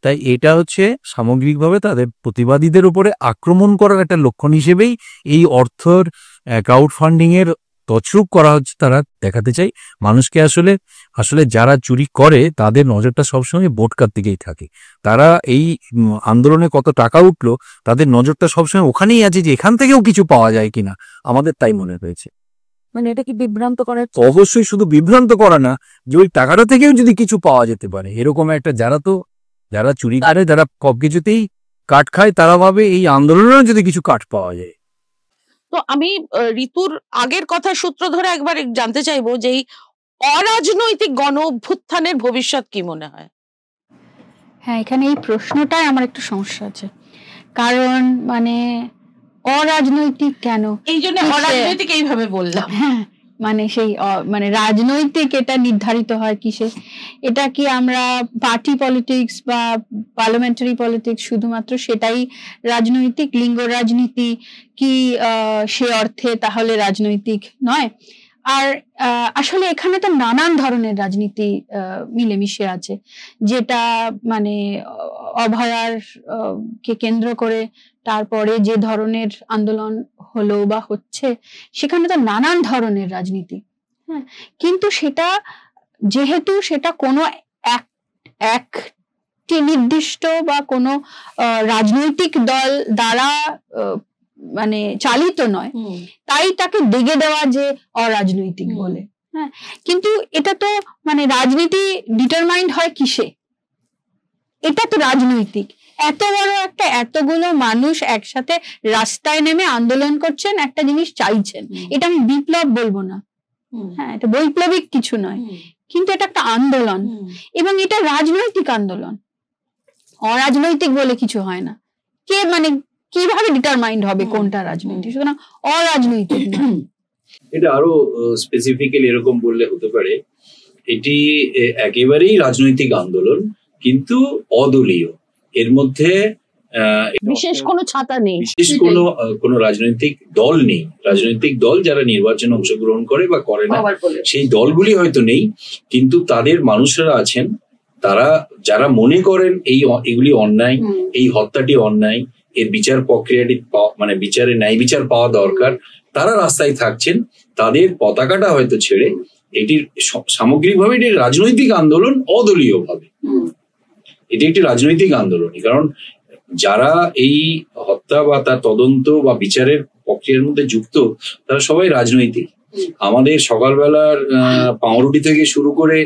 তাই এটা হচ্ছে সামগ্রিকভাবে তাদের প্রতিবাদীদের উপরে আক্রমণ করার একটা লক্ষণ হিসেবেই এই অর্থর ক্রাউড ফান্ডিং এর তছরূপ করা হচ্ছে। তারা দেখাতে চাই মানুষকে আসলে যারা চুরি করে তাদের নজরটা সবসময় বোটকার দিকেই থাকে। তারা এই আন্দোলনে কত টাকা উঠলো তাদের নজরটা সবসময় ওখানেই আছে যে এখান থেকেও কিছু পাওয়া যায় কিনা। আমাদের তাই মনে হয়েছে। মানে এটা কি বিভ্রান্ত করে? অবশ্যই শুধু বিভ্রান্ত করা না, যে ওই টাকাটা থেকেও যদি কিছু পাওয়া যেতে পারে এরকম একটা, যারা চুরি করে, যারা সব কিছুতেই কাট খায়, তারা ভাবে এই আন্দোলনেও যদি কিছু কাট পাওয়া যায়। তো আমি ঋতুর আগের কথা সূত্র ধরে একবার জানতে চাইবো যে এই অরাজনৈতিক গণ অভ্যুত্থানের ভবিষ্যৎ কি মনে হয়? হ্যাঁ, এখানে এই প্রশ্নটাই আমার একটু সমস্যা আছে, কারণ মানে অরাজনৈতিক কেন, এই জন্য অরাজনৈতিক এইভাবে বললাম। হ্যাঁ, মানে সেই মানে রাজনৈতিক এটা নির্ধারিত হয় কিসে? এটা কি আমরা পার্টি পলিটিক্স বা পার্লামেন্টারি পলিটিক্স শুধুমাত্র সেটাই রাজনৈতিক? লিঙ্গ রাজনীতি কি সে অর্থে তাহলে রাজনৈতিক নয়? আর আসলে এখানে তো নানান ধরনের রাজনীতি মিলেমিশে আছে, যেটা মানে অভয়ার কে কেন্দ্র করে তারপরে যে ধরনের আন্দোলন হলো বা হচ্ছে, সেখানে তো নানান ধরনের রাজনীতি। হ্যাঁ, কিন্তু সেটা যেহেতু সেটা কোনো একটি নির্দিষ্ট বা কোনো রাজনৈতিক দল দ্বারা মানে চালিত নয়, তাই তাকে ডেকে দেওয়া যে অরাজনৈতিক বলে। হ্যাঁ, কিন্তু এটা তো মানে রাজনীতি ডিটারমাইন্ড হয় কিসে? এটা তো রাজনৈতিক। এত বড় একটা, এতগুলো মানুষ একসাথে রাস্তায় নেমে আন্দোলন করছেন, একটা জিনিস চাইছেন, এটা আমি বিপ্লব বলবো না। হ্যাঁ, এটা বৈপ্লবিক কিছু নয়, কিন্তু এটা একটা আন্দোলন এবং এটা রাজনৈতিক আন্দোলন। অরাজনৈতিক বলে কিছু হয় না। কে মানে কিভাবে ডিটারমাইন্ড হবে কোনটা রাজনৈতিক? সুতরাং অরাজনৈতিক না। এটা আরো স্পেসিফিক্যালি এরকম বললে হতে পারে, এটি একেবারেই রাজনৈতিক আন্দোলন কিন্তু অদলীয়। এর মধ্যে বিশেষ কোনো ছাতা নেই, বিশেষ কোনো রাজনৈতিক দল নেই। রাজনৈতিক দল যারা নির্বাচনে অংশগ্রহণ করে বা করে না, সেই দলগুলি হয়তো নেই, কিন্তু তাদের মানুষরা আছেন, তারা যারা মনে করেন এগুলি অন্যায়, এই হত্যাটি অন্যায়, এর বিচার প্রক্রিয়াটি মানে বিচারে ন্যায় বিচার পাওয়া দরকার, তারা রাস্তায় থাকছেন। তাদের পতাকাটা হয়তো ছেড়ে এটির সামগ্রিকভাবে এটি রাজনৈতিক আন্দোলন, অদলীয় ভাবে এটি একটি রাজনৈতিক আন্দোলনই। কারণ যারা এই হত্যা বা তার তদন্ত বা বিচারের প্রক্রিয়ার মধ্যে যুক্ত, তারা সবাই রাজনৈতিক। আমাদের সকালবেলার পাউরুটি থেকে শুরু করে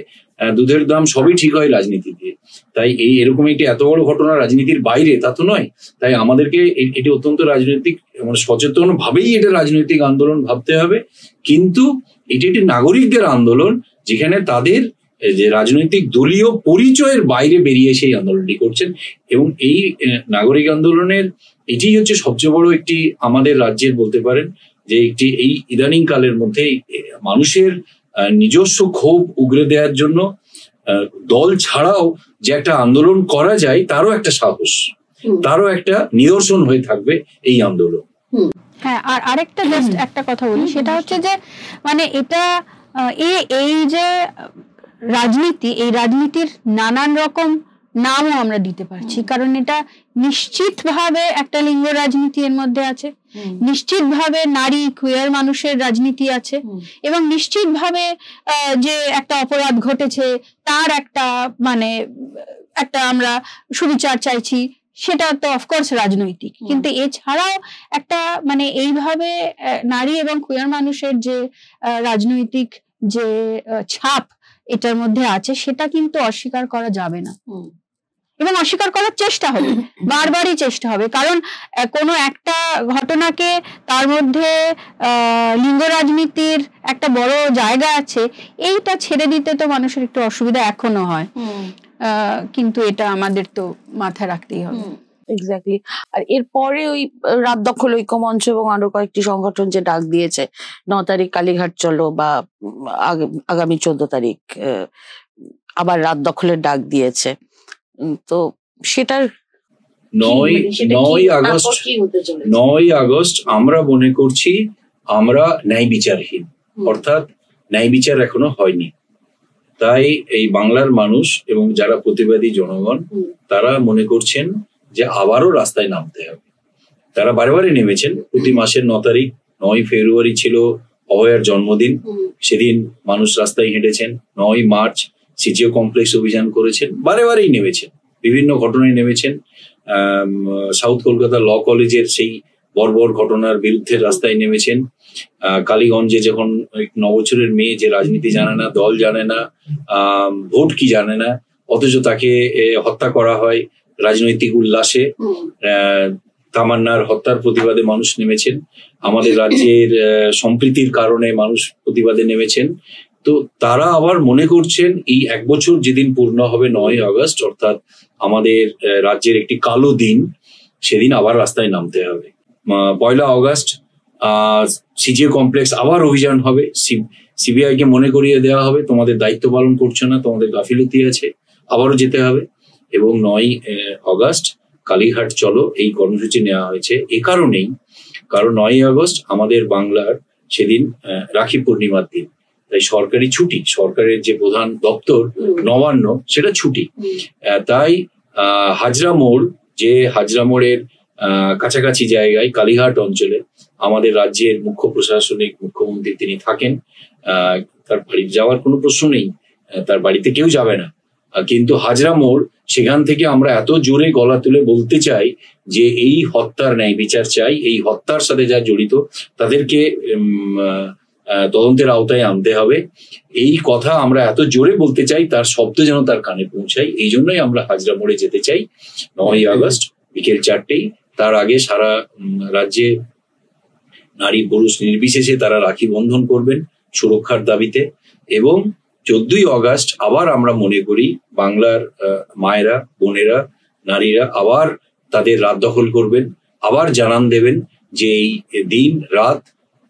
দুধের দাম সবই ঠিক হয় রাজনীতি দিয়ে। তাই এরকম একটি এত বড় ঘটনা রাজনীতির বাইরে তা তো নয়। তাই আমাদেরকে এটি অত্যন্ত রাজনৈতিক, মানে সচেতন ভাবেই এটা রাজনৈতিক আন্দোলন ভাবতে হবে। কিন্তু এটি একটি নাগরিকদের আন্দোলন, যেখানে তাদের যে রাজনৈতিক দলীয় পরিচয়ের বাইরে বেরিয়ে সেই আন্দোলনটি করছেন। এবং এই নাগরিক আন্দোলনের এটি হচ্ছে সবচেয়ে বড় একটি আমাদের রাজ্যের বলতে পারেন যে একটি এই ইদানিং কালের মধ্যে মানুষের নিজস্ব ক্ষোভ উগরে দেওয়ার জন্য দল ছাড়াও যে একটা আন্দোলন করা যায় তারও একটা সাহস, তারও একটা নিদর্শন হয়ে থাকবে এই আন্দোলন। হ্যাঁ, আর আরেকটা জাস্ট একটা কথা বলি, সেটা হচ্ছে যে মানে এটা এই যে রাজনীতি, এই রাজনীতির নানান রকম নামও আমরা দিতে পারছি, কারণ এটা নিশ্চিতভাবে একটা লিঙ্গ রাজনীতি এর মধ্যে আছে, নিশ্চিতভাবে নারী কুয়ার মানুষের রাজনীতি আছে, এবং নিশ্চিতভাবে যে একটা অপরাধ ঘটেছে তার একটা মানে একটা আমরা সুবিচার চাইছি, সেটা তো অফকোর্স রাজনৈতিক। কিন্তু এছাড়াও একটা মানে এইভাবে নারী এবং কুয়ার মানুষের যে রাজনৈতিক যে ছাপ এটার মধ্যে আছে, সেটা কিন্তু অস্বীকার করা যাবে না, এবং অস্বীকার করার চেষ্টা হবে, বারবারই চেষ্টা হবে। কারণ কোনো একটা ঘটনাকে তার মধ্যে লিঙ্গ রাজনীতির একটা বড় জায়গা আছে, এইটা ছেড়ে দিতে তো মানুষের একটু অসুবিধা এখনো হয়, কিন্তু এটা আমাদের তো মাথায় রাখতেই হবে। এক্স্যাক্টলি। আর এরপরে ওই রাত দখল ঐক্যমঞ্চ এবং আরো কয়েকটি সংগঠন যে ডাক দিয়েছে 9 তারিখ কালীঘাট চলো, বা আগামী 14 তারিখ আবার রাত দখলের ডাক দিয়েছে, তো সেটার 9 আগস্ট আমরা মনে করছি আমরা ন্যায় বিচারহীন, অর্থাৎ ন্যায় বিচার এখনো হয়নি। তাই এই বাংলার মানুষ এবং যারা প্রতিবাদী জনগণ তারা মনে করছেন যে আবারও রাস্তায় নামতে হবে। তারা বারে বারে নেমেছেন। প্রতি মাসের 9 তারিখ, 9 ফেব্রুয়ারি ছিল অভয়ার জন্মদিন, সেদিন মানুষ রাস্তায় হেঁটেছেন। 9 মার্চ সিজিও কমপ্লেক্স অভিযান করেছেন, বারে বারেই নেমেছেন, বিভিন্ন ঘটনায় নেমেছেন। সাউথ কলকাতা ল কলেজের সেই বর্বর ঘটনার বিরুদ্ধে রাস্তায় নেমেছেন। কালীগঞ্জে যখন 9 বছরের মেয়ে যে রাজনীতি জানে না, দল জানে না, ভোট কি জানে না, অথচ তাকে হত্যা করা হয় রাজনৈতিক উল্লাসে, তামান্নার হত্যার প্রতিবাদে মানুষ নেমেছেন। আমাদের রাজ্যের সম্প্রীতির কারণে মানুষ প্রতিবাদে নেমেছেন। তো তারা আবার মনে করছেন এই 1 বছর যেদিন পূর্ণ হবে 9 আগস্ট, অর্থাৎ আমাদের রাজ্যের একটি কালো দিন, সেদিন আবার রাস্তায় নামতে হবে। 1 আগস্ট সিজিও কমপ্লেক্স আবার অভিযান হবে। সিবিআই কে মনে করিয়ে দেওয়া হবে তোমাদের দায়িত্ব পালন করছো না, তোমাদের গাফিলতি আছে, আবারও যেতে হবে। এবং 9 আগস্ট কালীঘাট চলো এই কর্মসূচি নেওয়া হয়েছে এ কারণেই, কারণ 9 আগস্ট আমাদের বাংলার সেদিন রাখি পূর্ণিমার দিন, তাই সরকারি ছুটি, সরকারের যে প্রধান দপ্তর নবান্ন সেটা ছুটি। তাই হাজরা মোড়, যে হাজরা মোড়ের কাছাকাছি জায়গায় কালীঘাট অঞ্চলে আমাদের রাজ্যের মুখ্য প্রশাসনিক মুখ্যমন্ত্রী তিনি থাকেন, তার বাড়ি যাওয়ার কোনো প্রশ্ন নেই, তার বাড়িতে কেউ যাবে না, কিন্তু হাজরা মোড় সেখান থেকে আমরা এত জোরে গলা তুলে বলতে চাই যে এই হত্যার ন্যায় বিচার চাই, এই হত্যার সাথে যা জড়িত তাদেরকে তদন্তের আওতায় আনতে হবে। এই কথা আমরা এত জোরে বলতে চাই, তার শব্দ যেন তার কানে পৌঁছায়। এই জন্যই আমরা হাজরা মোড়ে যেতে চাই 9 আগস্ট বিকেল 4টেই। তার আগে সারা রাজ্যে নারী পুরুষ নির্বিশেষে তারা রাখি বন্ধন করবেন সুরক্ষার দাবিতে। এবং 14ই আগস্ট আবার আমরা মনে করি বাংলার মায়েরা, বোনেরা, নারীরা আবার তাদের রাত দখল করবেন, আবার জানান দেবেন যে এই দিন রাত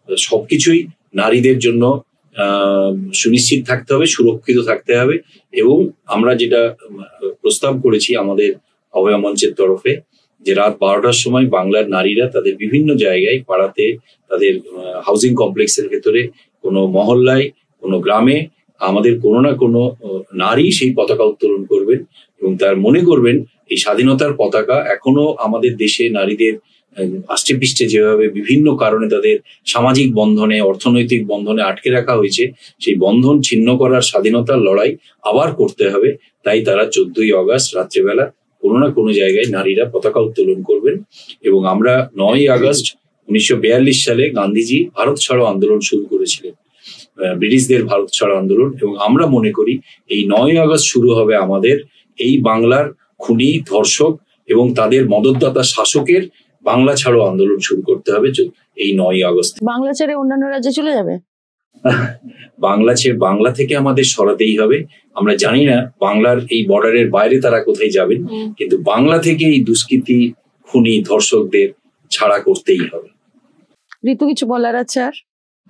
সবকিছুই নারীদের জন্য সুনিশ্চিত থাকতে হবে, সুরক্ষিত থাকতে হবে। এবং আমরা যেটা প্রস্তাব করেছি আমাদের অভয়া মঞ্চের তরফে, যে রাত 12টার সময় বাংলার নারীরা তাদের বিভিন্ন জায়গায়, পাড়াতে, তাদের হাউজিং কমপ্লেক্সের ভেতরে, কোনো মহল্লায়, কোনো গ্রামে আমাদের কোনো না কোনো নারী সেই পতাকা উত্তোলন করবেন এবং তার মনে করবেন এই স্বাধীনতার পতাকা এখনো আমাদের দেশে নারীদের আষ্টে পৃষ্ঠে যেভাবে বিভিন্ন কারণে তাদের সামাজিক বন্ধনে, অর্থনৈতিক বন্ধনে আটকে রাখা হয়েছে, সেই বন্ধন ছিন্ন করার স্বাধীনতার লড়াই আবার করতে হবে। তাই তারা 14ই আগস্ট রাত্রেবেলা কোনো না কোনো জায়গায় নারীরা পতাকা উত্তোলন করবেন। এবং আমরা 9 আগস্ট 1942 সালে গান্ধীজি ভারত ছাড়ো আন্দোলন শুরু করেছিলেন, ব্রিটিশদের ভারত ছাড়ো আন্দোলন। এবং আমরা মনে করি এই 9 আগস্ট শুরু হবে আমাদের এই বাংলার খুনি, ধর্ষক এবং তাদের মদতদাতা শাসকের বাংলা ছাড়ো আন্দোলন শুরু করতে হবে এই 9 আগস্ট। বাংলা ছেড়ে অন্যান্য রাজ্যে চলে যাবে? বাংলা থেকে আমাদের সরাতেই হবে। আমরা জানি না বাংলার এই বর্ডারের বাইরে তারা কোথায় যাবেন, কিন্তু বাংলা থেকে এই দুষ্কৃতী, খুনি, ধর্ষকদের ছাড়া করতেই হবে। ঋতু কিছু বলার আছে আর?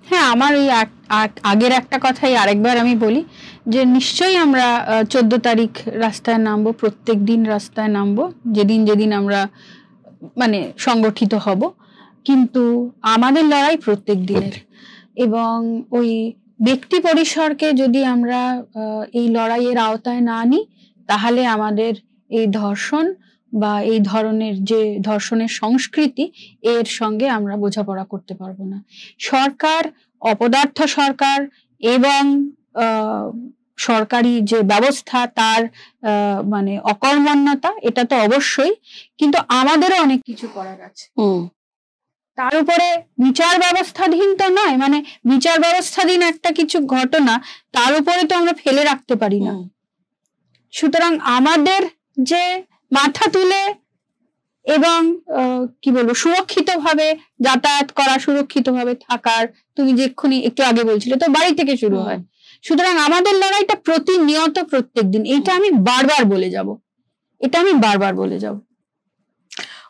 হ্যাঁ, আমার এই আগের একটা কথাই আরেকবার আমি বলি যে নিশ্চয়ই আমরা 14 তারিখ রাস্তায় নামবো, প্রত্যেক দিন রাস্তায় নামবো, যেদিন যেদিন আমরা মানে সংগঠিত হব, কিন্তু আমাদের লড়াই প্রত্যেক দিনের। এবং ওই ব্যক্তি পরিসরকে যদি আমরা এই লড়াইয়ের আওতায় না আনি, তাহলে আমাদের এই ধর্ষণ বা এই ধরনের যে ধর্ষণের সংস্কৃতি, এর সঙ্গে আমরা বোঝাপড়া করতে পারবো না। সরকার, অপদার্থ সরকার এবং সরকারি যে ব্যবস্থা তার মানে অকর্মণ্যতা, এটা তো অবশ্যই, কিন্তু আমাদেরও অনেক কিছু করার আছে। তার উপরে বিচার ব্যবস্থাধীন তো নয়, মানে বিচার ব্যবস্থাধীন একটা কিছু ঘটনা তার উপরে তো আমরা ফেলে রাখতে পারি না। সুতরাং আমাদের যে মাথা তুলে এবং কি বলবো, সুরক্ষিতভাবে যাতায়াত করা, সুরক্ষিতভাবে থাকার, তুমি যে এক্ষুনি একটু আগে বলছিলে তো বাড়ি থেকে শুরু হয়। সুতরাং আমাদের লড়াইটা প্রতিনিয়ত, প্রত্যেক দিন। এটা আমি বারবার বলে যাব।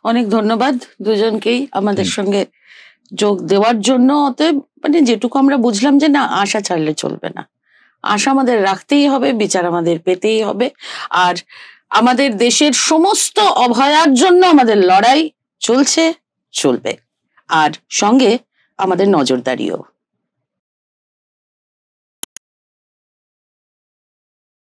অনেক ধন্যবাদ দুজনকেই আমাদের সঙ্গে যোগ দেওয়ার জন্য। অতএব মানে যেটুকু আমরা বুঝলাম যে না, আশা ছাড়লে চলবে না, আশা আমাদের রাখতেই হবে, বিচার আমাদের পেতেই হবে। আর আমাদের দেশের সমস্ত অভয়ার জন্য আমাদের লড়াই চলবে, আর সঙ্গে আমাদের নজরদারিও।